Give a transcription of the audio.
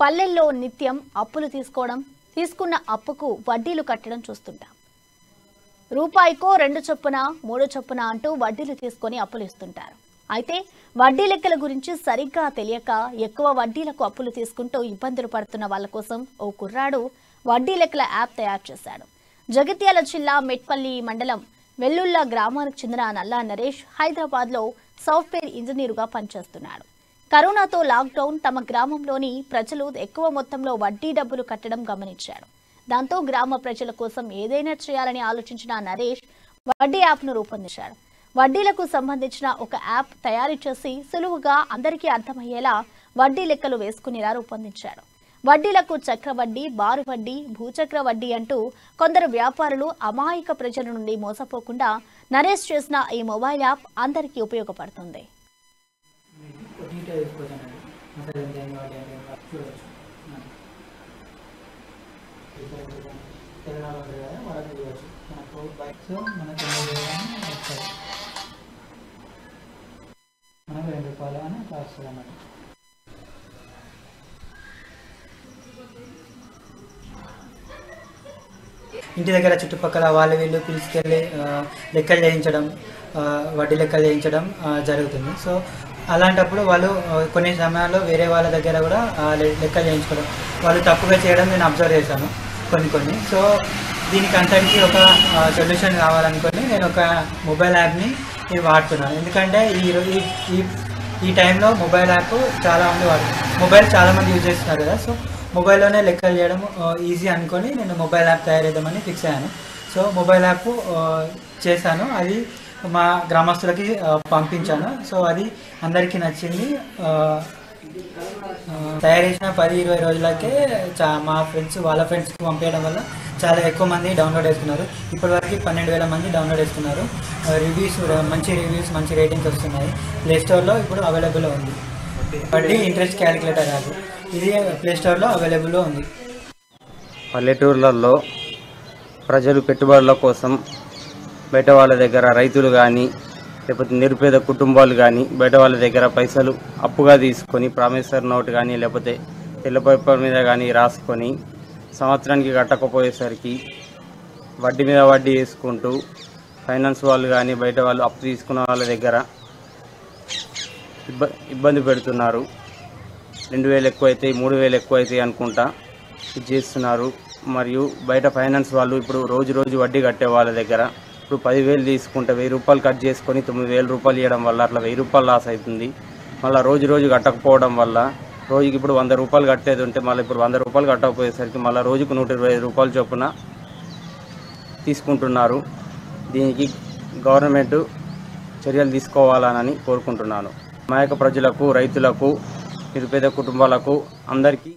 పల్లెల్లో నిత్యం అప్పులు తీసుకున్న అప్పుకు వడ్డీలు కట్టడం చూస్తుంటాం. రూపాయికో 2 చొప్పున 3 చొప్పున అంటూ వడ్డీలు తీసుకొని అప్పులు ఇస్తుంటారు. అయితే వడ్డీ లెక్కల గురించి సరిగ్గా తెలియక ఎక్కువ వడ్డీలకు అప్పులు తీసుకుంటూ ఇబ్బందులు పడుతున్న వాళ్ళ కోసం ఓ కుర్రాడు వడ్డీ లెక్కల యాప్ తయారు చేశాడు. జగిత్యాల జిల్లా మెట్పల్లి మండలం వెల్లుల్లా గ్రామానికి చెందిన నల్లా నరేష్ హైదరాబాద్లో సాఫ్ట్వేర్ ఇంజనీరుగా పనిచేస్తున్నాడు. కరోనాతో లాక్డౌన్ తమ గ్రామంలోని ప్రజలు ఎక్కువ మొత్తంలో వడ్డీ డబ్బులు కట్టడం గమనించాడు. దాంతో గ్రామ ప్రజల కోసం ఏదైనా చేయాలని ఆలోచించిన నరేష్ వడ్డీ యాప్ను రూపొందించాడు. వడ్డీలకు సంబంధించిన ఒక యాప్ తయారు చేసి సులువుగా అందరికీ అర్థమయ్యేలా వడ్డీ లెక్కలు వేసుకునేలా రూపొందించాడు. వడ్డీలకు చక్రవడ్డీ, బారు వడ్డీ, భూచక్ర వడ్డీ అంటూ కొందరు వ్యాపారులు అమాయక ప్రజల నుండి మోసపోకుండా నరేష్ చేసిన ఈ మొబైల్ యాప్ అందరికీ ఉపయోగపడుతుంది. ఇంటి దగ్గర చుట్టుపక్కల వాళ్ళు వీళ్ళు పిలుచుకెళ్ళి లెక్కలు చేయించడం, వడ్డీ లెక్కలు చేయించడం జరుగుతుంది. సో అలాంటప్పుడు వాళ్ళు కొన్ని సమయాల్లో వేరే వాళ్ళ దగ్గర కూడా లెక్కలు చేయించుకోవడం, వాళ్ళు తప్పుగా చేయడం నేను అబ్జర్వ్ చేశాను కొన్ని. సో దీనికి అంతటికీ ఒక సొల్యూషన్ కావాలనుకొని నేను ఒక మొబైల్ యాప్ని నేను వాడుతున్నాను. ఎందుకంటే ఈ టైంలో మొబైల్ యాప్ చాలామంది మొబైల్ చాలామంది యూజ్ చేస్తున్నారు కదా. సో మొబైల్లోనే లెక్కలు చేయడం ఈజీ అనుకొని నేను మొబైల్ యాప్ తయారు చేద్దామని ఫిక్స్ అయ్యాను. సో మొబైల్ యాప్ చేశాను, అది మా గ్రామస్తులకి పంపించాను. సో అది అందరికీ నచ్చింది. తయారు చేసిన 10-20 రోజులకే మా ఫ్రెండ్స్ వాళ్ళ ఫ్రెండ్స్కి పంపించడం వల్ల చాలా ఎక్కువ మంది డౌన్లోడ్ చేసుకున్నారు. ఇప్పటివరకు 12,000 మంది డౌన్లోడ్ చేసుకున్నారు. మంచి రివ్యూస్, మంచి రేటింగ్స్ వస్తున్నాయి. ప్లేస్టోర్లో ఇప్పుడు అవైలబుల్లో ఉంది. వడ్డీ ఇంట్రెస్ట్ క్యాలిక్యులేటర్ యాప్ ఇది ప్లేస్టోర్లో అవైలబుల్లో ఉంది. పల్లెటూర్లలో ప్రజలు పెట్టుబడుల కోసం బయట వాళ్ళ దగ్గర, రైతులు కానీ లేకపోతే నిరుపేద కుటుంబాలు కానీ బయట వాళ్ళ దగ్గర పైసలు అప్పుగా తీసుకొని ప్రామిసరీ నోట్ కానీ లేకపోతే తెల్ల పేపర్ మీద కానీ రాసుకొని సంవత్సరానికి కట్టకపోయేసరికి వడ్డీ మీద వడ్డీ వేసుకుంటూ ఫైనాన్స్ వాళ్ళు కానీ బయట వాళ్ళు అప్పు తీసుకున్న వాళ్ళ దగ్గర ఇబ్బంది పెడుతున్నారు. 2,000 ఎక్కువైతాయి, 3,000 ఎక్కువైతాయి అనుకుంటా ఇది చేస్తున్నారు. మరియు బయట ఫైనాన్స్ వాళ్ళు ఇప్పుడు రోజు వడ్డీ కట్టే వాళ్ళ దగ్గర ఇప్పుడు 10,000 తీసుకుంటే 1,000 రూపాయలు కట్ చేసుకొని 9,000 రూపాయలు ఇవ్వడం వల్ల అట్లా 1,000 రూపాయలు లాస్ అవుతుంది. మళ్ళీ రోజు కట్టకపోవడం వల్ల రోజుకి ఇప్పుడు 100 రూపాయలు కట్టేది ఉంటే మళ్ళీ ఇప్పుడు 100 రూపాయలు కట్టకపోయేసరికి మళ్ళీ రోజుకు 125 రూపాయల చొప్పున తీసుకుంటున్నారు. దీనికి గవర్నమెంట్ చర్యలు తీసుకోవాలని కోరుకుంటున్నాను. అమాయక ప్రజలకు, రైతులకు, నిరుపేద కుటుంబాలకు అందరికీ